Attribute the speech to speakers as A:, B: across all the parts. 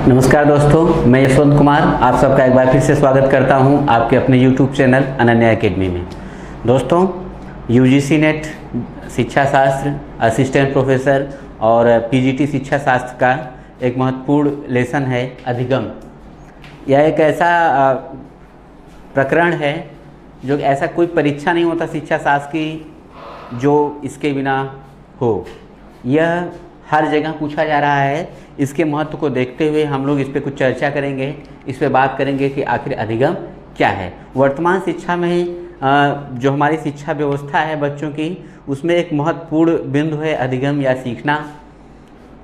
A: नमस्कार दोस्तों, मैं यशवंत कुमार आप सबका एक बार फिर से स्वागत करता हूं आपके अपने YouTube चैनल अनन्या एकेडमी में। दोस्तों, UGC नेट शिक्षा शास्त्र असिस्टेंट प्रोफेसर और PGT शिक्षा शास्त्र का एक महत्वपूर्ण लेसन है अधिगम। यह एक ऐसा प्रकरण है जो ऐसा कोई परीक्षा नहीं होता शिक्षा शास्त्र की जो इसके बिना हो। यह हर जगह पूछा जा रहा है। इसके महत्व को देखते हुए हम लोग इस पर कुछ चर्चा करेंगे, इस पर बात करेंगे कि आखिर अधिगम क्या है। वर्तमान शिक्षा में जो हमारी शिक्षा व्यवस्था है बच्चों की, उसमें एक महत्वपूर्ण बिंदु है अधिगम या सीखना।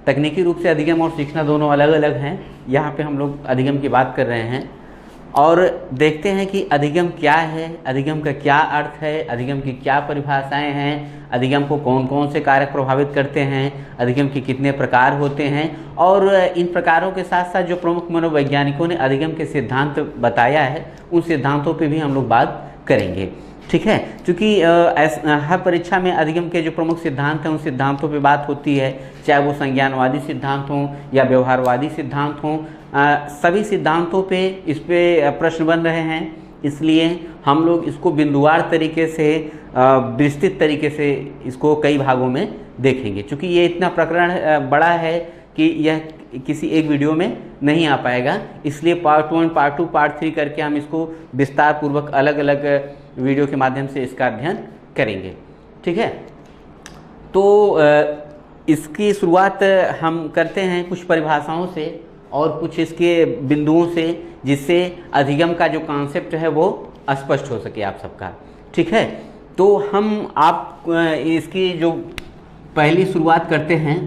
A: तकनीकी रूप से अधिगम और सीखना दोनों अलग अलग हैं। यहाँ पे हम लोग अधिगम की बात कर रहे हैं और देखते हैं कि अधिगम क्या है, अधिगम का क्या अर्थ है, अधिगम की क्या परिभाषाएं हैं, अधिगम को कौन कौन से कारक प्रभावित करते हैं, अधिगम के कितने प्रकार होते हैं और इन प्रकारों के साथ साथ जो प्रमुख मनोवैज्ञानिकों ने अधिगम के सिद्धांत बताया है उन सिद्धांतों पे भी हम लोग बात करेंगे। ठीक है, क्योंकि हर परीक्षा में अधिगम के जो प्रमुख सिद्धांत हैं उन सिद्धांतों पे बात होती है, चाहे वो संज्ञानवादी सिद्धांत हों या व्यवहारवादी सिद्धांत हों। सभी सिद्धांतों पे इस पे प्रश्न बन रहे हैं, इसलिए हम लोग इसको बिंदुवार तरीके से विस्तृत तरीके से इसको कई भागों में देखेंगे। क्योंकि ये इतना प्रकरण बड़ा है कि यह किसी एक वीडियो में नहीं आ पाएगा, इसलिए पार्ट 1, पार्ट 2, पार्ट 3 करके हम इसको विस्तार पूर्वक अलग अलग वीडियो के माध्यम से इसका अध्ययन करेंगे। ठीक है, तो इसकी शुरुआत हम करते हैं कुछ परिभाषाओं से और कुछ इसके बिंदुओं से, जिससे अधिगम का जो कॉन्सेप्ट है वो स्पष्ट हो सके आप सबका। ठीक है, तो हम आप इसकी जो पहली शुरुआत करते हैं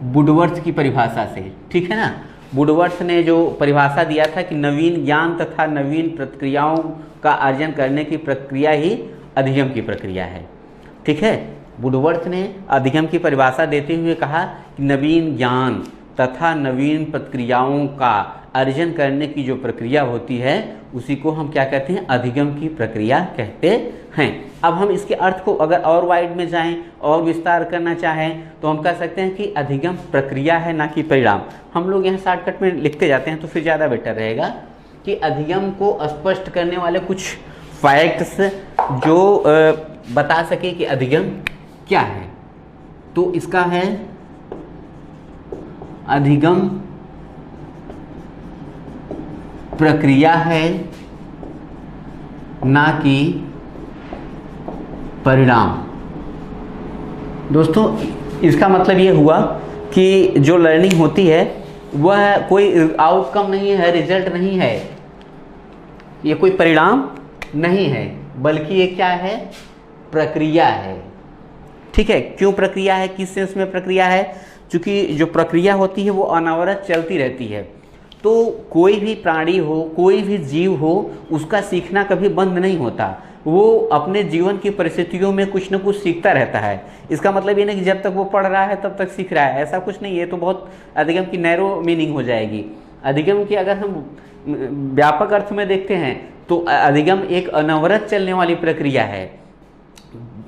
A: वुडवर्थ की परिभाषा से। ठीक है ना, वुडवर्थ ने जो परिभाषा दिया था कि नवीन ज्ञान तथा नवीन प्रक्रियाओं का अर्जन करने की प्रक्रिया ही अधिगम की प्रक्रिया है। ठीक है, वुडवर्थ ने अधिगम की परिभाषा देते हुए कहा कि नवीन ज्ञान तथा नवीन प्रक्रियाओं का अर्जन करने की जो प्रक्रिया होती है उसी को हम क्या कहते हैं, अधिगम की प्रक्रिया कहते हैं। अब हम इसके अर्थ को अगर और वाइड में जाएं और विस्तार करना चाहें तो हम कह सकते हैं कि अधिगम प्रक्रिया है ना कि परिणाम। हम लोग यहाँ शॉर्टकट में लिखते जाते हैं तो फिर ज़्यादा बेटर रहेगा कि अधिगम को स्पष्ट करने वाले कुछ फैक्ट्स जो बता सके कि अधिगम क्या है। तो इसका है अधिगम प्रक्रिया है ना कि परिणाम। दोस्तों, इसका मतलब ये हुआ कि जो लर्निंग होती है वह कोई आउटकम नहीं है, रिजल्ट नहीं है, ये कोई परिणाम नहीं है, बल्कि ये क्या है, प्रक्रिया है। ठीक है, क्यों प्रक्रिया है, किस सेंस में प्रक्रिया है? क्योंकि जो प्रक्रिया होती है वो अनवरत चलती रहती है। तो कोई भी प्राणी हो, कोई भी जीव हो, उसका सीखना कभी बंद नहीं होता। वो अपने जीवन की परिस्थितियों में कुछ न कुछ सीखता रहता है। इसका मतलब ये नहीं कि जब तक वो पढ़ रहा है तब तक सीख रहा है, ऐसा कुछ नहीं। ये तो बहुत अधिगम की नैरो मीनिंग हो जाएगी। अधिगम की अगर हम व्यापक अर्थ में देखते हैं तो अधिगम एक अनवरत चलने वाली प्रक्रिया है।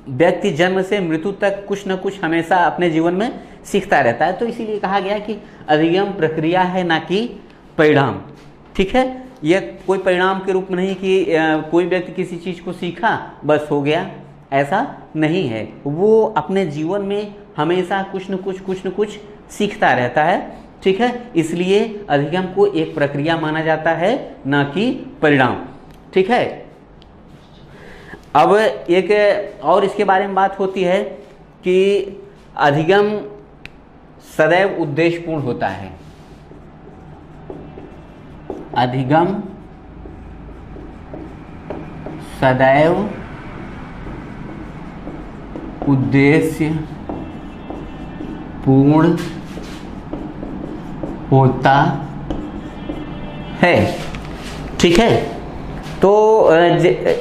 A: व्यक्ति जन्म से मृत्यु तक कुछ न कुछ हमेशा अपने जीवन में सीखता रहता है। तो इसीलिए कहा गया कि अधिगम प्रक्रिया है ना कि परिणाम। ठीक है, यह कोई परिणाम के रूप में नहीं कि कोई व्यक्ति किसी चीज़ को सीखा बस हो गया, ऐसा नहीं है। वो अपने जीवन में हमेशा कुछ न कुछ सीखता रहता है। ठीक है, इसलिए अधिगम को एक प्रक्रिया माना जाता है ना कि परिणाम। ठीक है, अब एक और इसके बारे में बात होती है कि अधिगम सदैव उद्देश्यपूर्ण होता है। अधिगम सदैव उद्देश्य पूर्ण होता है। ठीक है, तो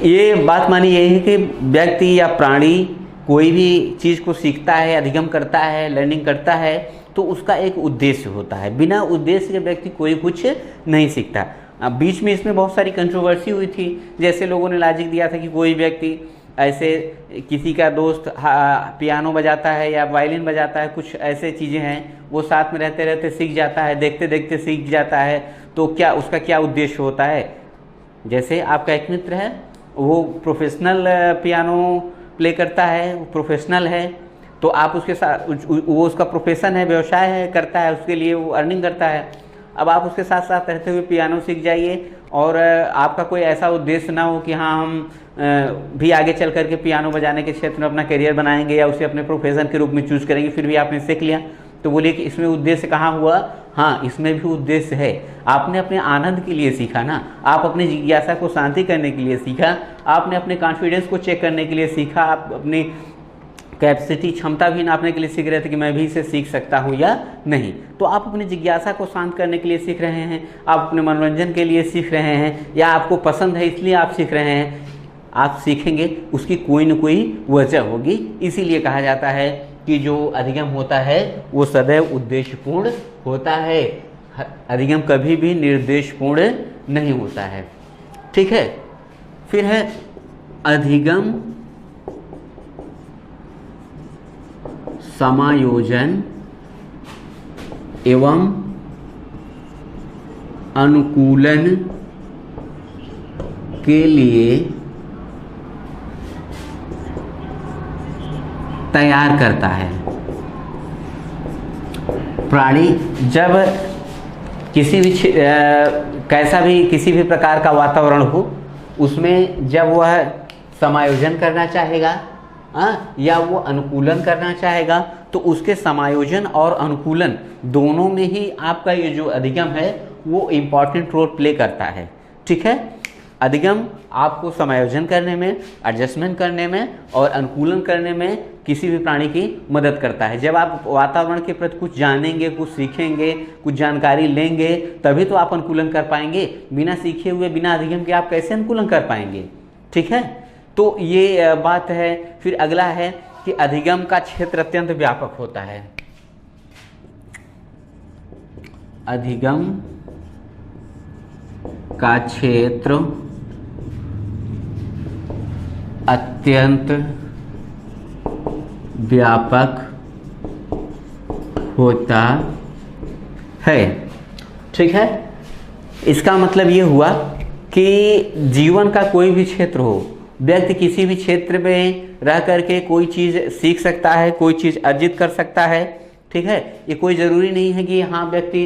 A: ये बात मानी यही है कि व्यक्ति या प्राणी कोई भी चीज़ को सीखता है, अधिगम करता है, लर्निंग करता है तो उसका एक उद्देश्य होता है। बिना उद्देश्य के व्यक्ति कोई कुछ नहीं सीखता। बीच में इसमें बहुत सारी कंट्रोवर्सी हुई थी। जैसे लोगों ने लॉजिक दिया था कि कोई व्यक्ति ऐसे किसी का दोस्त पियानो बजाता है या वायलिन बजाता है, कुछ ऐसे चीज़ें हैं वो साथ में रहते रहते सीख जाता है, देखते देखते सीख जाता है, तो क्या उसका क्या उद्देश्य होता है। जैसे आपका एक मित्र है, वो प्रोफेशनल पियानो प्ले करता है, वो प्रोफेशनल है, तो आप उसके साथ, वो उसका प्रोफेशन है, व्यवसाय है, करता है, उसके लिए वो अर्निंग करता है। अब आप उसके साथ साथ रहते हुए पियानो सीख जाइए और आपका कोई ऐसा उद्देश्य ना हो कि हाँ हम भी आगे चल करके पियानो बजाने के क्षेत्र में अपना करियर बनाएंगे या उसे अपने प्रोफेशन के रूप में चूज़ करेंगे, फिर भी आपने सीख लिया। तो बोलिए कि इसमें उद्देश्य कहाँ हुआ? हाँ, इसमें भी उद्देश्य है। आपने अपने आनंद के लिए सीखा ना, आप अपनी जिज्ञासा को शांति करने के लिए सीखा, आपने अपने कॉन्फिडेंस को चेक करने के लिए सीखा, आप अपनी कैपेसिटी, क्षमता भी नापने के लिए सीख रहे थे कि मैं भी इसे सीख सकता हूँ या नहीं। तो आप अपनी जिज्ञासा को शांत करने के लिए सीख रहे हैं, आप अपने मनोरंजन के लिए सीख रहे हैं, या आपको पसंद है इसलिए आप सीख रहे हैं। आप सीखेंगे उसकी कोई न कोई वजह होगी। इसीलिए कहा जाता है कि जो अधिगम होता है वो सदैव उद्देश्यपूर्ण होता है, अधिगम कभी भी निर्देशपूर्ण नहीं होता है। ठीक है। फिर है अधिगम समायोजन एवं अनुकूलन के लिए तैयार करता है। प्राणी जब किसी भी कैसा भी किसी भी प्रकार का वातावरण हो, उसमें जब वह समायोजन करना चाहेगा या वो अनुकूलन करना चाहेगा, तो उसके समायोजन और अनुकूलन दोनों में ही आपका ये जो अधिगम है वो इम्पॉर्टेंट रोल प्ले करता है। ठीक है। अधिगम आपको समायोजन करने में, एडजस्टमेंट करने में और अनुकूलन करने में किसी भी प्राणी की मदद करता है। जब आप वातावरण के प्रति कुछ जानेंगे, कुछ सीखेंगे, कुछ जानकारी लेंगे, तभी तो आप अनुकूलन कर पाएंगे। बिना सीखे हुए, बिना अधिगम के आप कैसे अनुकूलन कर पाएंगे? ठीक है। तो ये बात है। फिर अगला है कि अधिगम का क्षेत्र अत्यंत व्यापक होता है। अधिगम का क्षेत्र अत्यंत व्यापक होता है। ठीक है। इसका मतलब ये हुआ कि जीवन का कोई भी क्षेत्र हो, व्यक्ति किसी भी क्षेत्र में रह करके कोई चीज़ सीख सकता है, कोई चीज़ अर्जित कर सकता है। ठीक है। ये कोई ज़रूरी नहीं है कि हाँ व्यक्ति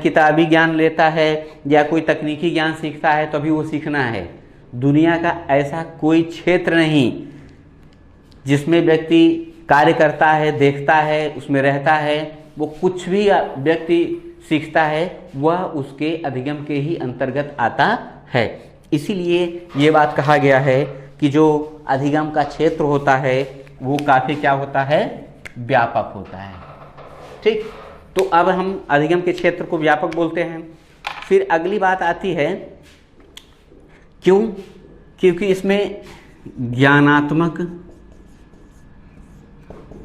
A: किताबी ज्ञान लेता है या कोई तकनीकी ज्ञान सीखता है तभी वो सीखना है। दुनिया का ऐसा कोई क्षेत्र नहीं जिसमें व्यक्ति कार्य करता है, देखता है, उसमें रहता है, वो कुछ भी व्यक्ति सीखता है वह उसके अधिगम के ही अंतर्गत आता है। इसीलिए ये बात कहा गया है कि जो अधिगम का क्षेत्र होता है वो काफ़ी क्या होता है? व्यापक होता है। ठीक। तो अब हम अधिगम के क्षेत्र को व्यापक बोलते हैं। फिर अगली बात आती है, क्यों? क्योंकि इसमें ज्ञानात्मक,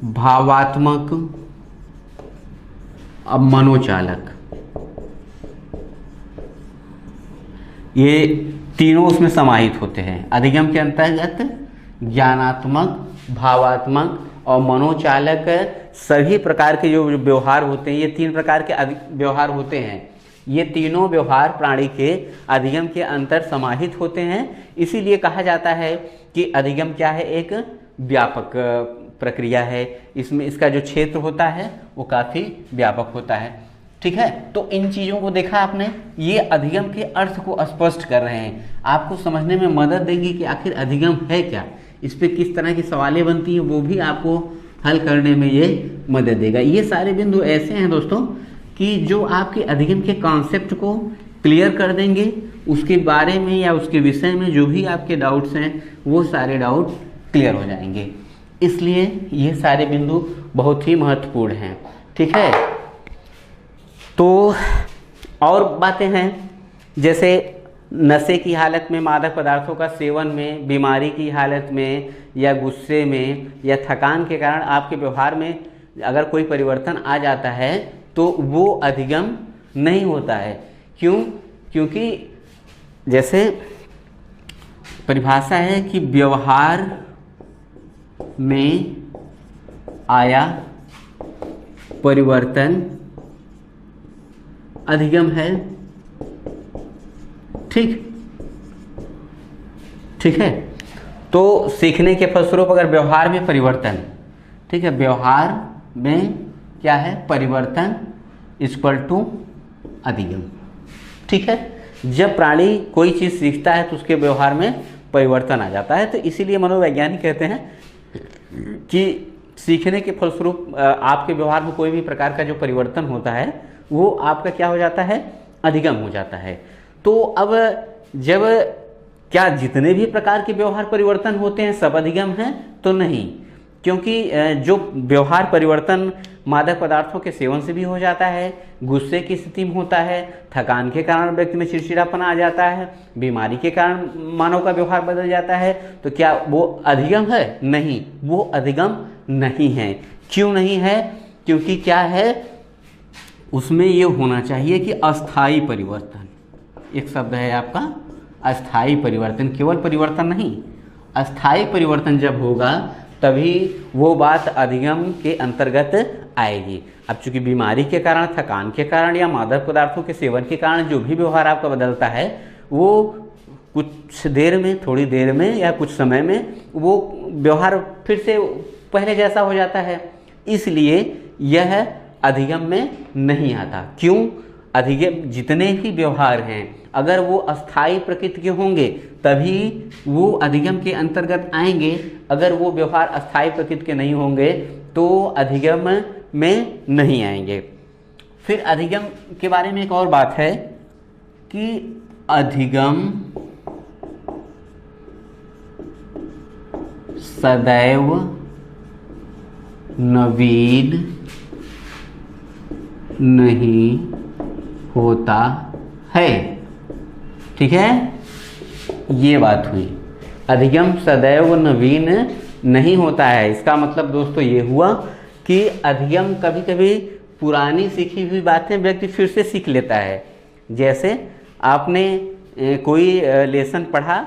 A: भावात्मक और मनोचालक, ये तीनों उसमें समाहित होते हैं। अधिगम के अंतर्गत ज्ञानात्मक, भावात्मक और मनोचालक सभी प्रकार के जो व्यवहार होते हैं, ये तीन प्रकार के व्यवहार होते हैं। ये तीनों व्यवहार प्राणी के अधिगम के अंतर समाहित होते हैं। इसीलिए कहा जाता है कि अधिगम क्या है? एक व्यापक प्रक्रिया है। इसमें इसका जो क्षेत्र होता है वो काफ़ी व्यापक होता है। ठीक है। तो इन चीज़ों को देखा आपने, ये अधिगम के अर्थ को स्पष्ट कर रहे हैं, आपको समझने में मदद देंगी कि आखिर अधिगम है क्या, इस पर किस तरह की सवालें बनती हैं वो भी आपको हल करने में ये मदद देगा। ये सारे बिंदु ऐसे हैं दोस्तों कि जो आपके अधिगम के कॉन्सेप्ट को क्लियर कर देंगे, उसके बारे में या उसके विषय में जो भी आपके डाउट्स हैं वो सारे डाउट क्लियर हो जाएंगे। इसलिए ये सारे बिंदु बहुत ही महत्वपूर्ण हैं। ठीक है। तो और बातें हैं, जैसे नशे की हालत में, मादक पदार्थों का सेवन में, बीमारी की हालत में या गुस्से में या थकान के कारण आपके व्यवहार में अगर कोई परिवर्तन आ जाता है तो वो अधिगम नहीं होता है। क्यों? क्योंकि जैसे परिभाषा है कि व्यवहार में आया परिवर्तन अधिगम है। ठीक है। तो सीखने के फलस्वरूप अगर व्यवहार में परिवर्तन, ठीक है, व्यवहार में क्या है, परिवर्तन इक्वल टू अधिगम। ठीक है, जब प्राणी कोई चीज़ सीखता है तो उसके व्यवहार में परिवर्तन आ जाता है। तो इसीलिए मनोवैज्ञानिक कहते हैं कि सीखने के फलस्वरूप आपके व्यवहार में कोई भी प्रकार का जो परिवर्तन होता है वो आपका क्या हो जाता है, अधिगम हो जाता है। तो अब जब क्या जितने भी प्रकार के व्यवहार परिवर्तन होते हैं सब अधिगम हैं? तो नहीं, क्योंकि जो व्यवहार परिवर्तन मादक पदार्थों के सेवन से भी हो जाता है, गुस्से की स्थिति में होता है, थकान के कारण व्यक्ति में चिड़चिड़ापन आ जाता है, बीमारी के कारण मानव का व्यवहार बदल जाता है, तो क्या वो अधिगम है? नहीं, वो अधिगम नहीं है। क्यों नहीं है? क्योंकि क्या है, उसमें ये होना चाहिए कि अस्थायी परिवर्तन, एक शब्द है आपका अस्थायी परिवर्तन, केवल परिवर्तन नहीं, अस्थायी परिवर्तन जब होगा तभी वो बात अधिगम के अंतर्गत आएगी। अब चूंकि बीमारी के कारण, थकान के कारण या मादक पदार्थों के सेवन के कारण जो भी व्यवहार आपका बदलता है वो कुछ देर में, थोड़ी देर में या कुछ समय में वो व्यवहार फिर से पहले जैसा हो जाता है, इसलिए यह अधिगम में नहीं आता। क्यों? अधिगम जितने भी व्यवहार हैं अगर वो अस्थायी प्रकृति के होंगे तभी वो अधिगम के अंतर्गत आएंगे, अगर वो व्यवहार अस्थायी प्रकृति के नहीं होंगे तो अधिगम में नहीं आएंगे। फिर अधिगम के बारे में एक और बात है कि अधिगम सदैव नवीन नहीं होता है। ठीक है, ये बात हुई, अधिगम सदैव नवीन नहीं होता है। इसका मतलब दोस्तों ये हुआ कि अधिगम कभी कभी पुरानी सीखी हुई बातें व्यक्ति फिर से सीख लेता है। जैसे आपने कोई लेसन पढ़ा,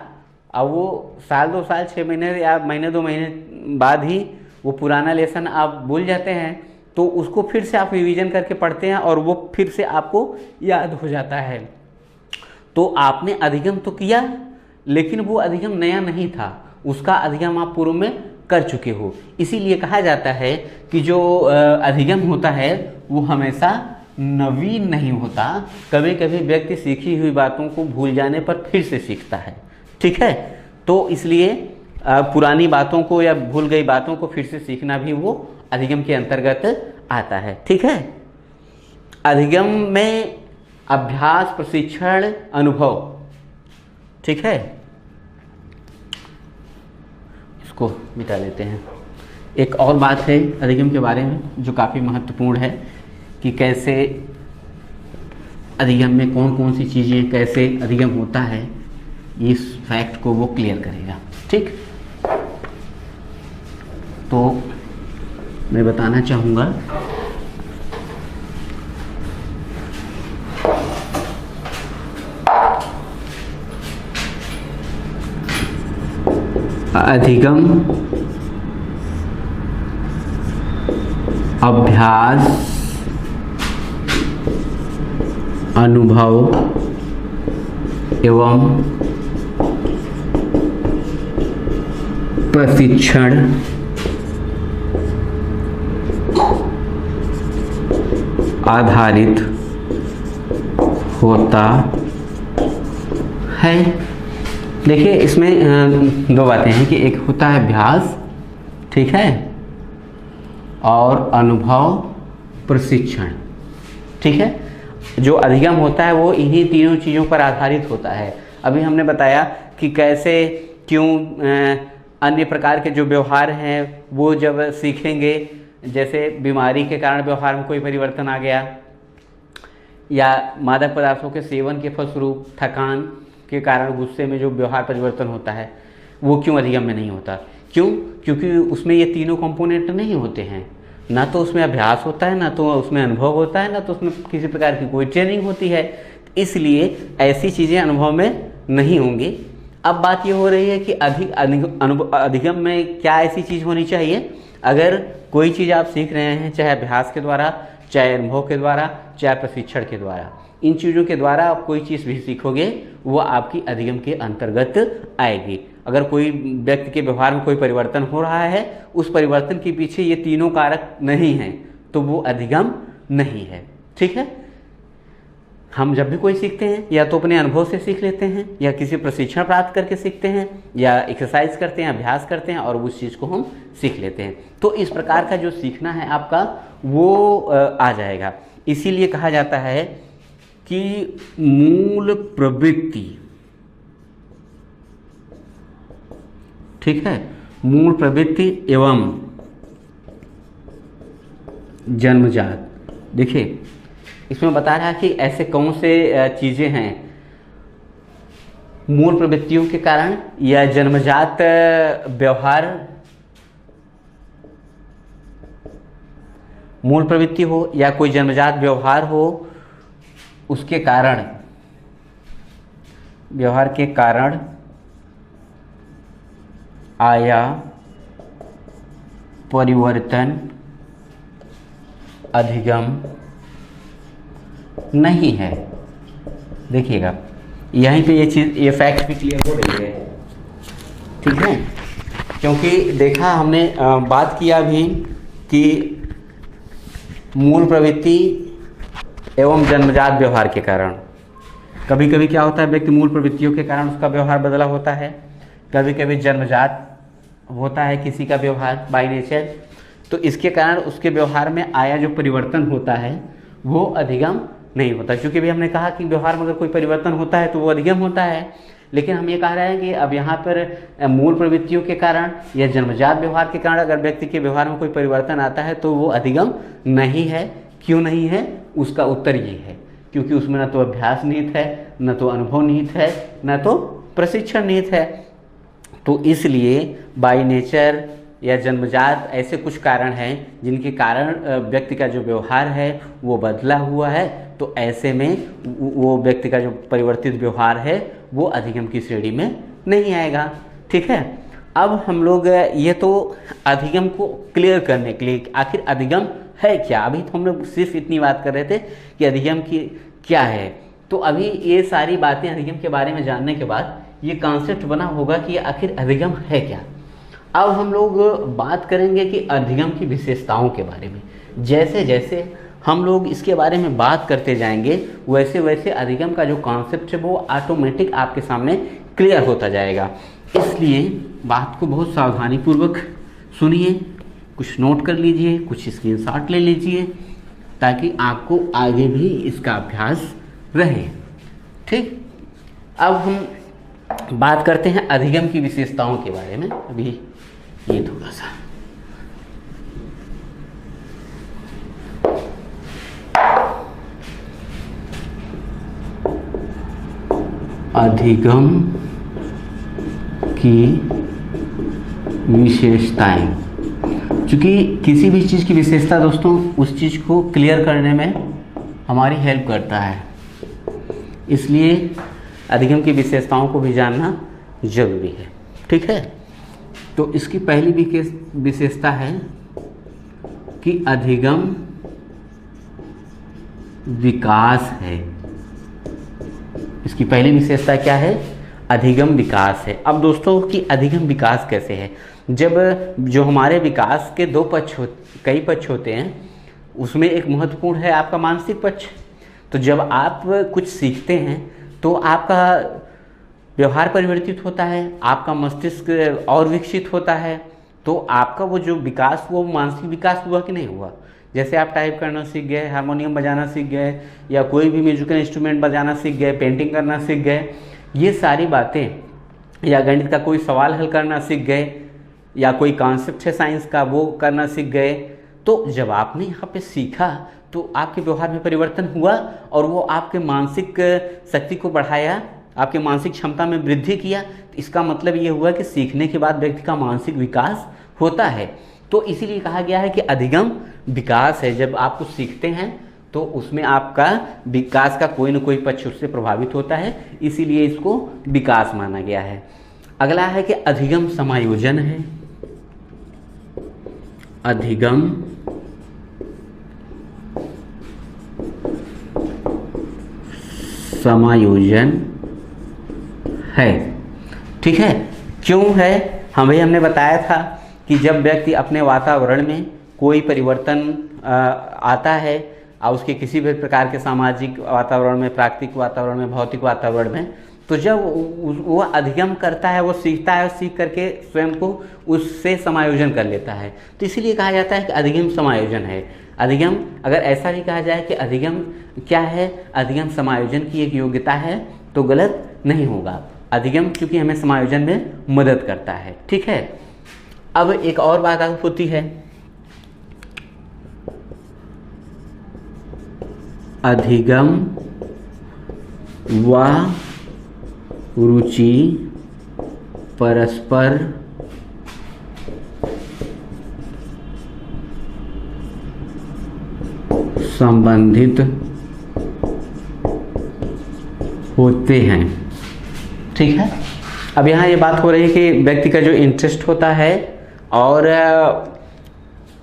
A: अब वो साल 2 साल 6 महीने या महीने 2 महीने बाद ही वो पुराना लेसन आप भूल जाते हैं, तो उसको फिर से आप रिवीजन करके पढ़ते हैं और वो फिर से आपको याद हो जाता है। तो आपने अधिगम तो किया लेकिन वो अधिगम नया नहीं था, उसका अधिगम आप पूर्व में कर चुके हो। इसीलिए कहा जाता है कि जो अधिगम होता है वो हमेशा नवीन नहीं होता, कभी कभी व्यक्ति सीखी हुई बातों को भूल जाने पर फिर से सीखता है। ठीक है, तो इसलिए पुरानी बातों को या भूल गई बातों को फिर से सीखना भी वो अधिगम के अंतर्गत आता है। ठीक है, अधिगम में अभ्यास, प्रशिक्षण, अनुभव, ठीक है, इसको मिटा लेते हैं। एक और बात है अधिगम के बारे में जो काफ़ी महत्वपूर्ण है कि कैसे अधिगम में कौन कौन सी चीज़ें, कैसे अधिगम होता है, इस फैक्ट को वो क्लियर करेगा। ठीक, तो मैं बताना चाहूँगा अधिगम अभ्यास, अनुभव एवं प्रशिक्षण आधारित होता है। देखिए इसमें 2 बातें हैं कि एक होता है अभ्यास, ठीक है, और अनुभव, प्रशिक्षण। ठीक है, जो अधिगम होता है वो इन्हीं तीनों चीज़ों पर आधारित होता है। अभी हमने बताया कि कैसे, क्यों अन्य प्रकार के जो व्यवहार हैं वो जब सीखेंगे, जैसे बीमारी के कारण व्यवहार में कोई परिवर्तन आ गया या मादक पदार्थों के सेवन के फलस्वरूप थकान के कारण गुस्से में जो व्यवहार परिवर्तन होता है वो क्यों अधिगम में नहीं होता? क्यों? क्योंकि उसमें ये तीनों कंपोनेंट नहीं होते हैं, ना तो उसमें अभ्यास होता है, ना तो उसमें अनुभव होता है, ना तो उसमें किसी प्रकार की कोई ट्रेनिंग होती है। इसलिए ऐसी चीज़ें अनुभव में नहीं होंगी। अब बात ये हो रही है कि अधिगम में क्या ऐसी चीज़ होनी चाहिए। अगर कोई चीज़ आप सीख रहे हैं, चाहे अभ्यास के द्वारा, चाहे अनुभव के द्वारा, चाहे प्रशिक्षण के द्वारा, इन चीज़ों के द्वारा आप कोई चीज़ भी सीखोगे वो आपकी अधिगम के अंतर्गत आएगी। अगर कोई व्यक्ति के व्यवहार में कोई परिवर्तन हो रहा है, उस परिवर्तन के पीछे ये तीनों कारक नहीं हैं, तो वो अधिगम नहीं है। ठीक है। हम जब भी कोई सीखते हैं या तो अपने अनुभव से सीख लेते हैं, या किसी प्रशिक्षण प्राप्त करके सीखते हैं, या एक्सरसाइज करते हैं, अभ्यास करते हैं और उस चीज़ को हम सीख लेते हैं। तो इस प्रकार का जो सीखना है आपका वो आ जाएगा। इसीलिए कहा जाता है कि मूल प्रवृत्ति, ठीक है, मूल प्रवृत्ति एवं जन्मजात। देखिए इसमें बता रहा है कि ऐसे कौन से चीज़ें हैं मूल प्रवृत्तियों के कारण या जन्मजात व्यवहार, मूल प्रवृत्ति हो या कोई जन्मजात व्यवहार हो, उसके कारण, व्यवहार के कारण आया परिवर्तन अधिगम नहीं है। देखिएगा यहीं पे ये चीज़, ये फैक्ट भी क्लियर हो रही है। ठीक है, क्योंकि देखा हमने बात किया भी कि मूल प्रवृत्ति एवं जन्मजात व्यवहार के कारण, कभी कभी क्या होता है व्यक्ति मूल प्रवृत्तियों के कारण उसका व्यवहार बदला होता है, कभी कभी जन्मजात होता है किसी का व्यवहार बाय नेचर, तो इसके कारण उसके व्यवहार में आया जो परिवर्तन होता है वो अधिगम नहीं होता। क्योंकि भी हमने कहा कि व्यवहार में अगर कोई परिवर्तन होता है तो वो अधिगम होता है, लेकिन हम ये कह रहे हैं कि अब यहाँ पर मूल प्रवृत्तियों के कारण या जन्मजात व्यवहार के कारण अगर व्यक्ति के व्यवहार में कोई परिवर्तन आता है तो वो अधिगम नहीं है। क्यों नहीं है? उसका उत्तर ये है क्योंकि उसमें न तो अभ्यास निहित है, न तो अनुभव निहित है, न तो प्रशिक्षण निहित है। तो इसलिए बाय नेचर या जन्मजात ऐसे कुछ कारण हैं जिनके कारण व्यक्ति का जो व्यवहार है वो बदला हुआ है, तो ऐसे में वो व्यक्ति का जो परिवर्तित व्यवहार है वो अधिगम की श्रेणी में नहीं आएगा। ठीक है, अब हम लोग ये तो अधिगम को क्लियर करने के लिए आखिर अधिगम है क्या, अभी तो हम लोग सिर्फ इतनी बात कर रहे थे कि अधिगम की क्या है। तो अभी ये सारी बातें अधिगम के बारे में जानने के बाद ये कॉन्सेप्ट बना होगा कि आखिर अधिगम है क्या। अब हम लोग बात करेंगे कि अधिगम की विशेषताओं के बारे में। जैसे जैसे हम लोग इसके बारे में बात करते जाएंगे वैसे वैसे अधिगम का जो कॉन्सेप्ट है वो ऑटोमेटिक आपके सामने क्लियर होता जाएगा। इसलिए बात को बहुत सावधानी पूर्वक सुनिए, कुछ नोट कर लीजिए, कुछ स्क्रीनशॉट ले लीजिए ताकि आपको आगे भी इसका अभ्यास रहे। ठीक, अब हम बात करते हैं अधिगम की विशेषताओं के बारे में। अभी ये थोड़ा सा अधिगम की विशेषताएं, क्योंकि किसी भी चीज़ की विशेषता दोस्तों उस चीज़ को क्लियर करने में हमारी हेल्प करता है, इसलिए अधिगम की विशेषताओं को भी जानना जरूरी है। ठीक है, तो इसकी पहली विशेषता है कि अधिगम विकास है। इसकी पहली विशेषता क्या है? अधिगम विकास है। अब दोस्तों कि अधिगम विकास कैसे है? जब जो हमारे विकास के कई पक्ष होते हैं, उसमें एक महत्वपूर्ण है आपका मानसिक पक्ष। तो जब आप कुछ सीखते हैं तो आपका व्यवहार परिवर्तित होता है, आपका मस्तिष्क और विकसित होता है, तो आपका वो जो विकास हुआ वो मानसिक विकास हुआ कि नहीं हुआ। जैसे आप टाइप करना सीख गए, हारमोनियम बजाना सीख गए, या कोई भी म्यूजिकल इंस्ट्रूमेंट बजाना सीख गए, पेंटिंग करना सीख गए, ये सारी बातें, या गणित का कोई सवाल हल करना सीख गए, या कोई कॉन्सेप्ट है साइंस का वो करना सीख गए, तो जब आपने यहाँ पे सीखा तो आपके व्यवहार में परिवर्तन हुआ और वो आपके मानसिक शक्ति को बढ़ाया, आपके मानसिक क्षमता में वृद्धि किया। तो इसका मतलब ये हुआ कि सीखने के बाद व्यक्ति का मानसिक विकास होता है। तो इसीलिए कहा गया है कि अधिगम विकास है। जब आप कुछ सीखते हैं तो उसमें आपका विकास का कोई न कोई पक्ष उससे प्रभावित होता है, इसीलिए इसको विकास माना गया है। अगला है कि अधिगम समायोजन है। अधिगम समायोजन है। ठीक है, क्यों है? हमने बताया था कि जब व्यक्ति अपने वातावरण में कोई परिवर्तन आता है और उसके किसी भी प्रकार के सामाजिक वातावरण में, प्राकृतिक वातावरण में, भौतिक वातावरण में, तो जब वो अधिगम करता है, वो सीखता है और सीख करके स्वयं को उससे समायोजन कर लेता है, तो इसीलिए कहा जाता है कि अधिगम समायोजन है। अधिगम, अगर ऐसा भी कहा जाए कि अधिगम क्या है, अधिगम समायोजन की एक योग्यता है, तो गलत नहीं होगा। अधिगम क्योंकि हमें समायोजन में मदद करता है। ठीक है, अब एक और बात होती है, अधिगम व रुचि परस्पर संबंधित होते हैं। ठीक है, अब यहाँ ये बात हो रही है कि व्यक्ति का जो इंटरेस्ट होता है और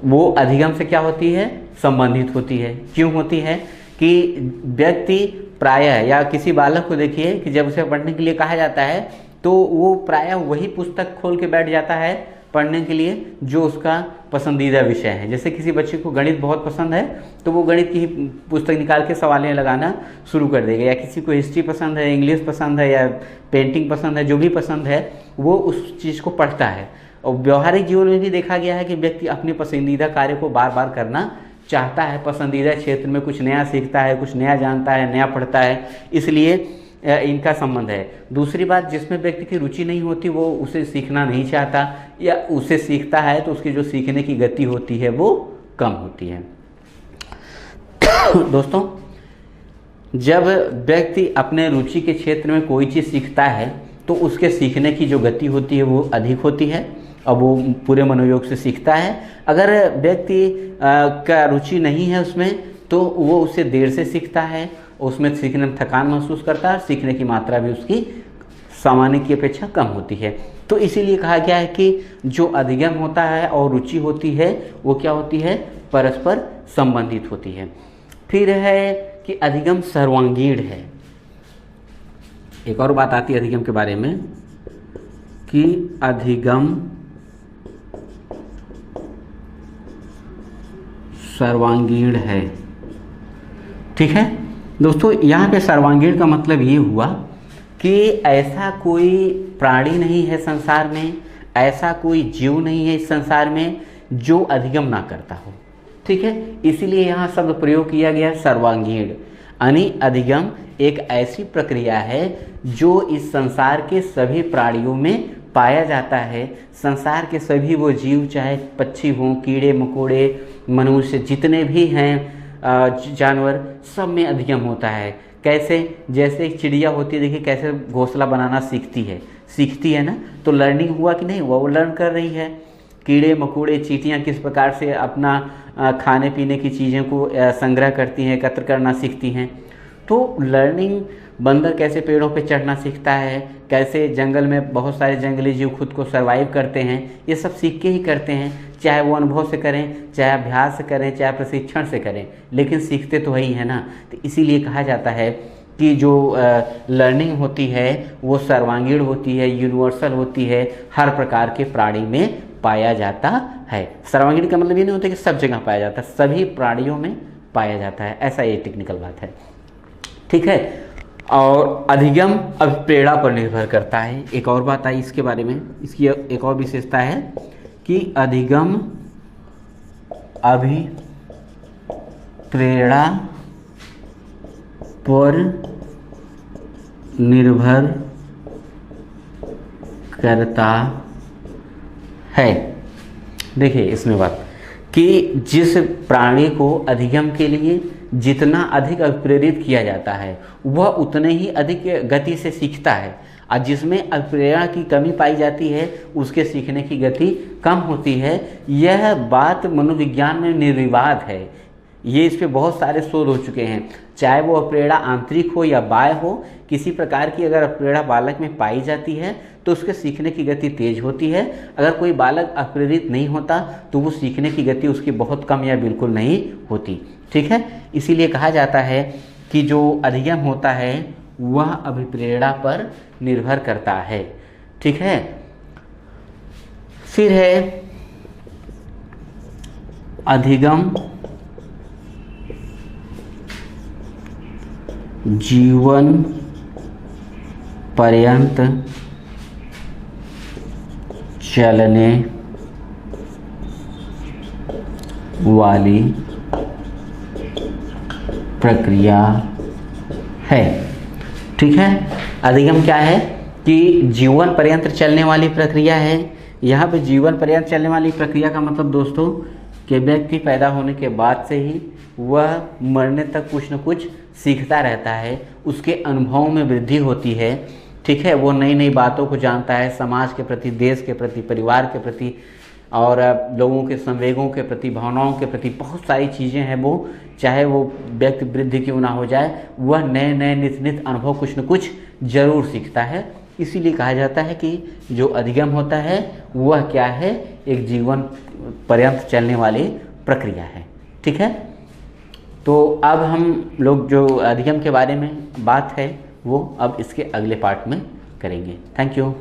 A: वो अधिगम से क्या होती है, संबंधित होती है। क्यों होती है कि व्यक्ति प्रायः, या किसी बालक को देखिए कि जब उसे पढ़ने के लिए कहा जाता है तो वो प्रायः वही पुस्तक खोल के बैठ जाता है पढ़ने के लिए जो उसका पसंदीदा विषय है। जैसे किसी बच्चे को गणित बहुत पसंद है तो वो गणित की ही पुस्तक निकाल के सवालें लगाना शुरू कर देगा, या किसी को हिस्ट्री पसंद है, इंग्लिश पसंद है, या पेंटिंग पसंद है, जो भी पसंद है वो उस चीज़ को पढ़ता है। और व्यवहारिक जीवन में भी देखा गया है कि व्यक्ति अपने पसंदीदा कार्य को बार बार करना चाहता है, पसंदीदा क्षेत्र में कुछ नया सीखता है, कुछ नया जानता है, नया पढ़ता है, इसलिए इनका संबंध है। दूसरी बात, जिसमें व्यक्ति की रुचि नहीं होती वो उसे सीखना नहीं चाहता, या उसे सीखता है तो उसकी जो सीखने की गति होती है वो कम होती है। दोस्तों, जब व्यक्ति अपने रुचि के क्षेत्र में कोई चीज़ सीखता है तो उसके सीखने की जो गति होती है वो अधिक होती है और वो पूरे मनोयोग से सीखता है। अगर व्यक्ति का रुचि नहीं है उसमें तो वो उससे देर से सीखता है, उसमें सीखने में थकान महसूस करता है, सीखने की मात्रा भी उसकी सामान्य की अपेक्षा कम होती है। तो इसीलिए कहा गया है कि जो अधिगम होता है और रुचि होती है वो क्या होती है, परस्पर संबंधित होती है। फिर है कि अधिगम सर्वांगीण है। एक और बात आती है अधिगम के बारे में कि अधिगम सर्वांगीण है। ठीक है दोस्तों, यहाँ पे सर्वांगीण का मतलब ये हुआ कि ऐसा कोई प्राणी नहीं है संसार में, ऐसा कोई जीव नहीं है इस संसार में जो अधिगम ना करता हो। ठीक है, इसीलिए यहाँ शब्द प्रयोग किया गया सर्वांगीण। यानी अधिगम एक ऐसी प्रक्रिया है जो इस संसार के सभी प्राणियों में पाया जाता है। संसार के सभी वो जीव, चाहे पक्षी हों, कीड़े मकोड़े, मनुष्य, जितने भी हैं जानवर, सब में अधिगम होता है। कैसे? जैसे एक चिड़िया होती है, देखिए कैसे घोंसला बनाना सीखती है ना, तो लर्निंग हुआ कि नहीं हुआ, वो लर्न कर रही है। कीड़े मकोड़े, चींटियाँ किस प्रकार से अपना खाने पीने की चीज़ों को संग्रह करती हैं, एकत्र करना सीखती हैं। तो लर्निंग, बंदर कैसे पेड़ों पे चढ़ना सीखता है, कैसे जंगल में बहुत सारे जंगली जीव खुद को सर्वाइव करते हैं, ये सब सीख के ही करते हैं। चाहे वो अनुभव से करें, चाहे अभ्यास से करें, चाहे प्रशिक्षण से करें, लेकिन सीखते तो वही है ना। तो इसीलिए कहा जाता है कि जो लर्निंग होती है वो सर्वांगीण होती है, यूनिवर्सल होती है, हर प्रकार के प्राणी में पाया जाता है। सर्वांगीण का मतलब ये नहीं होता कि सब जगह पाया जाता है, सभी प्राणियों में पाया जाता है, ऐसा ये टेक्निकल बात है। ठीक है, और अधिगम अभिप्रेरणा पर निर्भर करता है। एक और बात आई इसके बारे में, इसकी एक और विशेषता है कि अधिगम अभिप्रेरणा पर निर्भर करता है। देखिए इसमें बात कि जिस प्राणी को अधिगम के लिए जितना अधिक अभिप्रेरित किया जाता है वह उतने ही अधिक गति से सीखता है, और जिसमें अभिप्रेरणा की कमी पाई जाती है उसके सीखने की गति कम होती है। यह बात मनोविज्ञान में निर्विवाद है। ये इस पे बहुत सारे शोध हो चुके हैं। चाहे वो अप्रेरणा आंतरिक हो या बाह्य हो, किसी प्रकार की अगर अप्रेरणा बालक में पाई जाती है तो उसके सीखने की गति तेज होती है। अगर कोई बालक अप्रेरित नहीं होता तो वो सीखने की गति उसकी बहुत कम या बिल्कुल नहीं होती। ठीक है, इसीलिए कहा जाता है कि जो अधिगम होता है वह अभिप्रेरणा पर निर्भर करता है। ठीक है, फिर है अधिगम जीवन पर्यंत चलने वाली प्रक्रिया है। ठीक है, अधिगम क्या है कि जीवन पर्यंत चलने वाली प्रक्रिया है। यहाँ पे जीवन पर्यंत चलने वाली प्रक्रिया का मतलब दोस्तों कि व्यक्ति पैदा होने के बाद से ही वह मरने तक कुछ न कुछ सीखता रहता है, उसके अनुभवों में वृद्धि होती है। ठीक है, वो नई नई बातों को जानता है, समाज के प्रति, देश के प्रति, परिवार के प्रति और लोगों के संवेगों के प्रति, भावनाओं के प्रति बहुत सारी चीज़ें हैं। वो चाहे वो व्यक्ति वृद्धि क्यों ना हो जाए, वह नए नए नित नित अनुभव कुछ न कुछ जरूर सीखता है। इसीलिए कहा जाता है कि जो अधिगम होता है वह क्या है, एक जीवन पर्यंत चलने वाली प्रक्रिया है। ठीक है, तो अब हम लोग जो अधिगम के बारे में बात है वो अब इसके अगले पार्ट में करेंगे। Thank you.